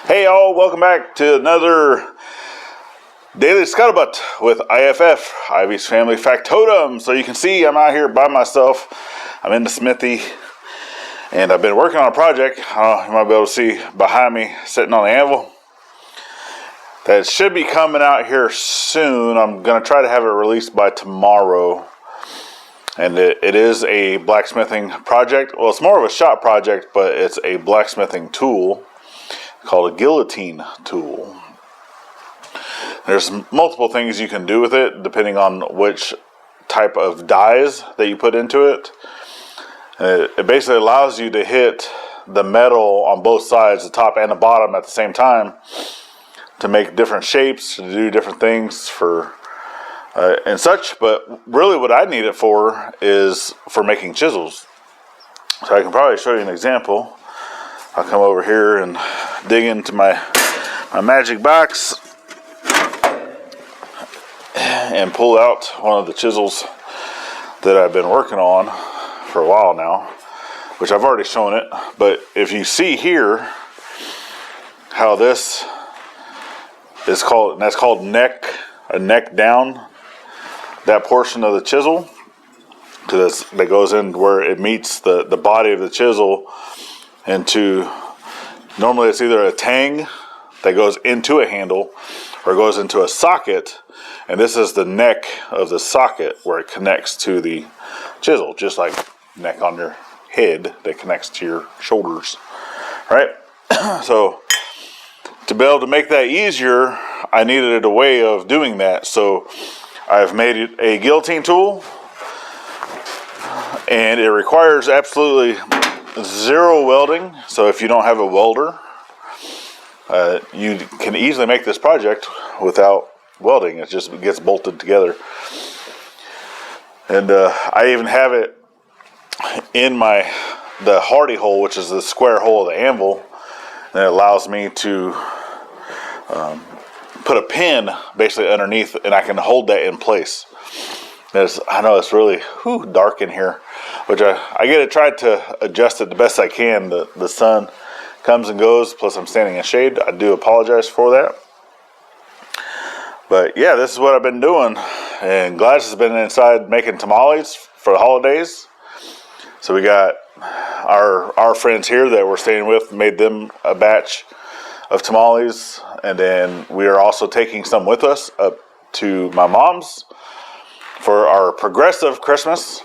Hey y'all, welcome back to another Daily Scuttlebutt with IFF, Ivy's Family Factotum. So you can see I'm out here by myself. I'm in the Smithy and I've been working on a project. You might be able to see behind me sitting on the anvil. That should be coming out here soon. I'm going to try to have it released by tomorrow. And it is a blacksmithing project. Well, it's more of a shop project, but it's a blacksmithing tool called a guillotine tool. There's multiple things you can do with it depending on which type of dies that you put into it. It basically allows you to hit the metal on both sides, the top and the bottom at the same time, to make different shapes, to do different things for and such. But really what I need it for is for making chisels. So I can probably show you an example. I'll come over here and dig into my magic box and pull out one of the chisels that I've been working on for a while now, which I've already shown it. But if you see here how this is called, and that's called a neck down, that portion of the chisel, because that goes in where it meets the body of the chisel into, normally it's either a tang that goes into a handle or goes into a socket, and this is the neck of the socket where it connects to the chisel, just like neck on your head that connects to your shoulders, right? So to be able to make that easier, I needed a way of doing that. So I've made it a guillotine tool, and it requires absolutely zero welding. So if you don't have a welder, you can easily make this project without welding. It just gets bolted together. And I even have it in the hardy hole, which is the square hole of the anvil, and it allows me to put a pin basically underneath, and I can hold that in place. I know it's really dark in here, which I get to try to adjust it the best I can. The sun comes and goes, plus I'm standing in shade. I do apologize for that. But yeah, this is what I've been doing. And Gladys has been inside making tamales for the holidays. So we got our friends here that we're staying with, made them a batch of tamales. And then we are also taking some with us up to my mom's for our progressive Christmas.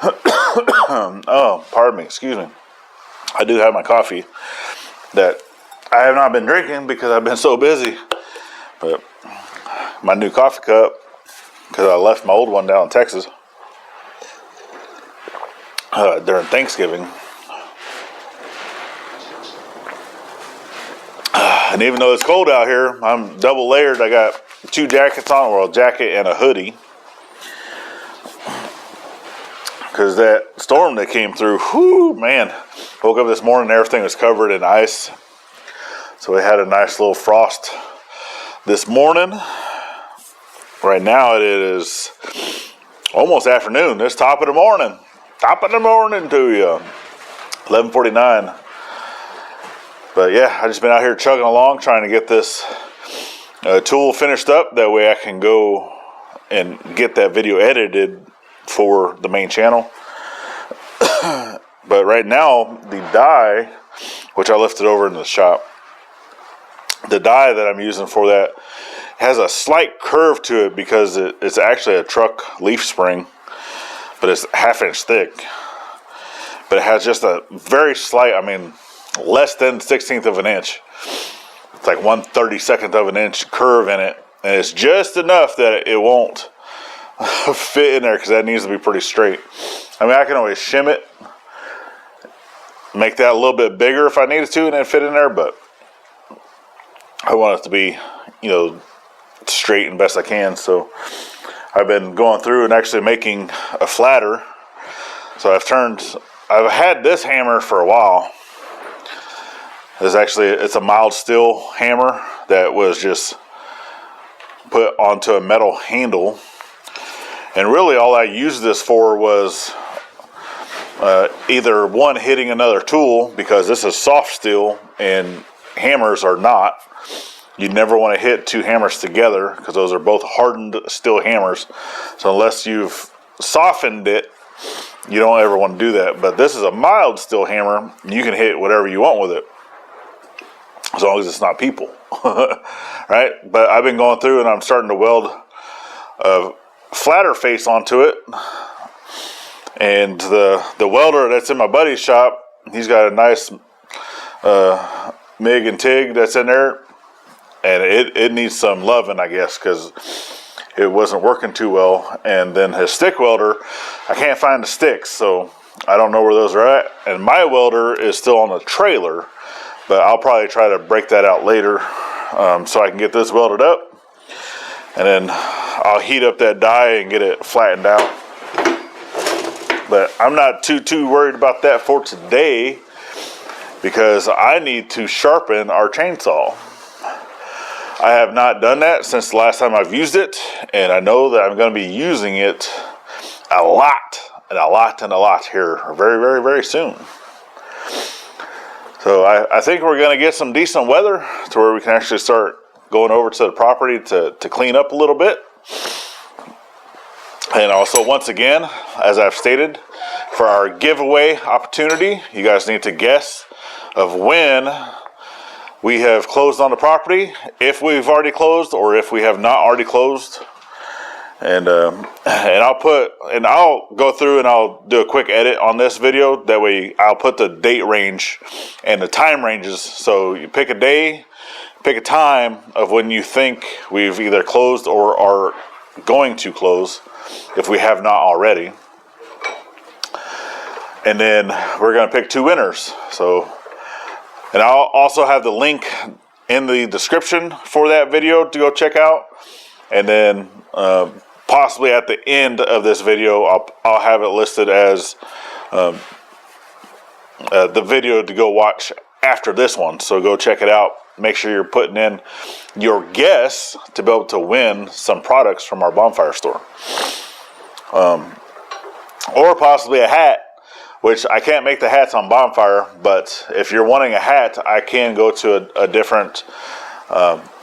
Oh, pardon me, excuse me. I do have my coffee that I have not been drinking because I've been so busy. But my new coffee cup, because I left my old one down in Texas during Thanksgiving. And even though it's cold out here, I'm double layered. I got 2 jackets on, well, a jacket and a hoodie. Because that storm that came through, man. Woke up this morning, everything was covered in ice. So we had a nice little frost this morning. Right now it is almost afternoon. It's top of the morning. Top of the morning to you. 11:49. But yeah, I just been out here chugging along, trying to get this tool finished up. That way I can go and get that video edited for the main channel. But right now, the die, which I lifted over into the shop, the die that I'm using for that has a slight curve to it because it's actually a truck leaf spring, but it's 1/2 inch thick. But it has just a very slight, less than 1/16 of an inch. It's like 1/32 of an inch curve in it, and it's just enough that it won't fit in there because that needs to be pretty straight. I can always shim it, make that a little bit bigger if I needed to, and then fit in there, but I want it to be, straight and best I can. So I've been going through and actually making a flatter. So I've had this hammer for a while. It's a mild steel hammer that was just put onto a metal handle. And really all I used this for was either one, hitting another tool, because this is soft steel and hammers are not. You never want to hit two hammers together because those are both hardened steel hammers. So unless you've softened it, you don't ever want to do that. But this is a mild steel hammer. You can hit whatever you want with it, as long as it's not people. Right? But I've been going through and I'm starting to weld a flatter face onto it. And the welder that's in my buddy's shop, he's got a nice MIG and TIG that's in there. And it needs some loving, I guess, because it wasn't working too well. And then his stick welder, I can't find the sticks, so I don't know where those are at. And my welder is still on the trailer, but I'll probably try to break that out later so I can get this welded up. And then I'll heat up that die and get it flattened out. But I'm not too worried about that for today, because I need to sharpen our chainsaw. I have not done that since the last time I've used it, and I know that I'm going to be using it a lot here very, very soon. So I think we're going to get some decent weather to where we can actually start going over to the property to clean up a little bit. And also, once again, as I've stated, for our giveaway opportunity, you guys need to guess of when we have closed on the property, if we've already closed or if we have not already closed. And I'll go through and I'll do a quick edit on this video. That way I'll put the date range and the time ranges. So you pick a day, pick a time of when you think we've either closed or are going to close, if we have not already. And then we're going to pick two winners. And I'll also have the link in the description for that video to go check out. And then possibly at the end of this video, I'll have it listed as the video to go watch after this one. So go check it out. Make sure you're putting in your guess to be able to win some products from our bonfire store. Or possibly a hat. Which I can't make the hats on bonfire, but if you're wanting a hat, I can go to a different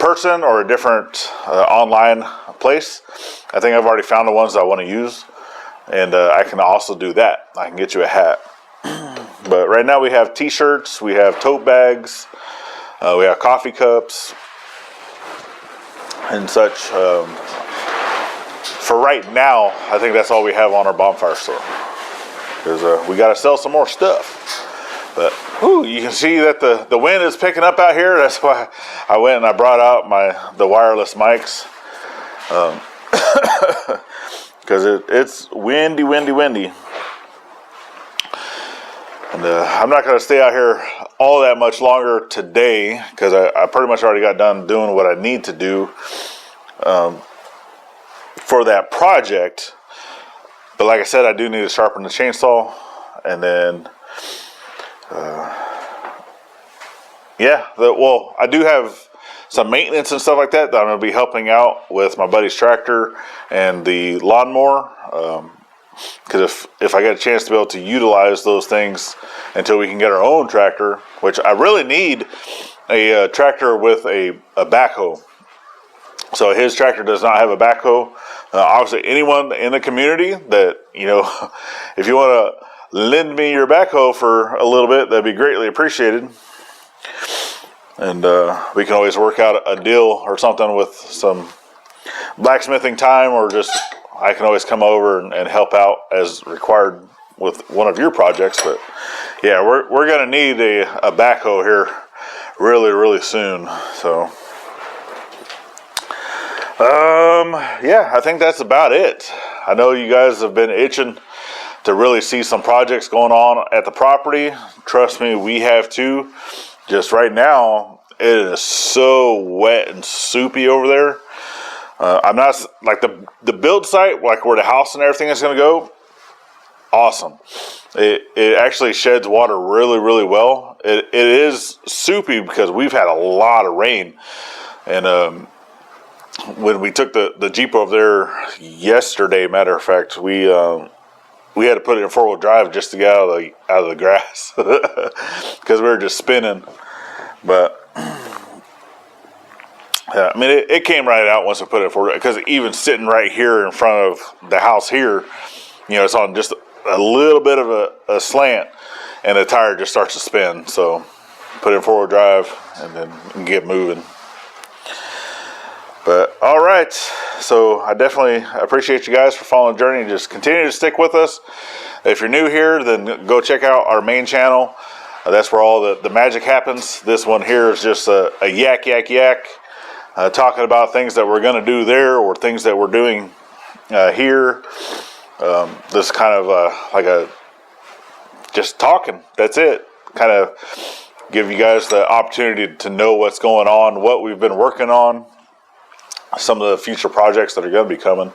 person or a different online place. I think I've already found the ones I want to use, and I can also do that. I can get you a hat. But right now we have t-shirts, we have tote bags, we have coffee cups, and such. For right now, I think that's all we have on our bonfire store. Because we got to sell some more stuff. But you can see that the wind is picking up out here. That's why I went and I brought out the wireless mics. Because it's windy. And I'm not going to stay out here all that much longer today, because I pretty much already got done doing what I need to do for that project. But like I said, I do need to sharpen the chainsaw, and then, I do have some maintenance and stuff like that I'm going to be helping out with my buddy's tractor and the lawnmower. Because if I get a chance to be able to utilize those things until we can get our own tractor, which I really need a tractor with a backhoe. So his tractor does not have a backhoe. Obviously, anyone in the community that, if you want to lend me your backhoe for a little bit, that'd be greatly appreciated. And we can always work out a deal or something with some blacksmithing time, or just I can always come over and help out as required with one of your projects. But yeah, we're going to need a backhoe here really soon. So I think that's about it. I know you guys have been itching to really see some projects going on at the property. Trust me, we have too. Just right now, it is so wet and soupy over there. I'm not like the build site, like where the house and everything is going to go. Awesome. It actually sheds water really well. It is soupy because we've had a lot of rain, and when we took the Jeep over there yesterday, matter of fact, we had to put it in 4-wheel drive just to get out of the grass because we were just spinning. But I mean, it came right out once I put it forward, because even sitting right here in front of the house here, it's on just a little bit of a slant, and the tire just starts to spin. So put it in forward drive and then get moving. But all right, so I definitely appreciate you guys for following the journey. Just continue to stick with us. If you're new here, then go check out our main channel. That's where all the magic happens. This one here is just a yak, talking about things that we're going to do there, or things that we're doing here. This is kind of like a just talking. That's it. Kind of give you guys the opportunity to know what's going on, what we've been working on, some of the future projects that are going to be coming.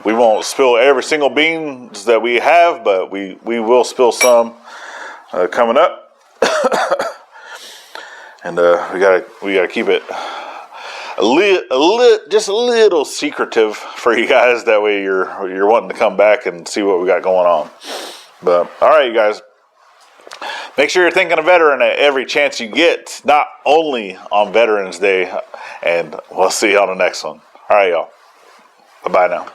We won't spill every single beans that we have, but we will spill some coming up. And we gotta keep it just a little secretive for you guys. That way you're wanting to come back and see what we got going on. But all right, you guys, make sure you're thinking of veteran at every chance you get, not only on Veterans Day. And we'll see you on the next one. All right, y'all. Bye-bye now.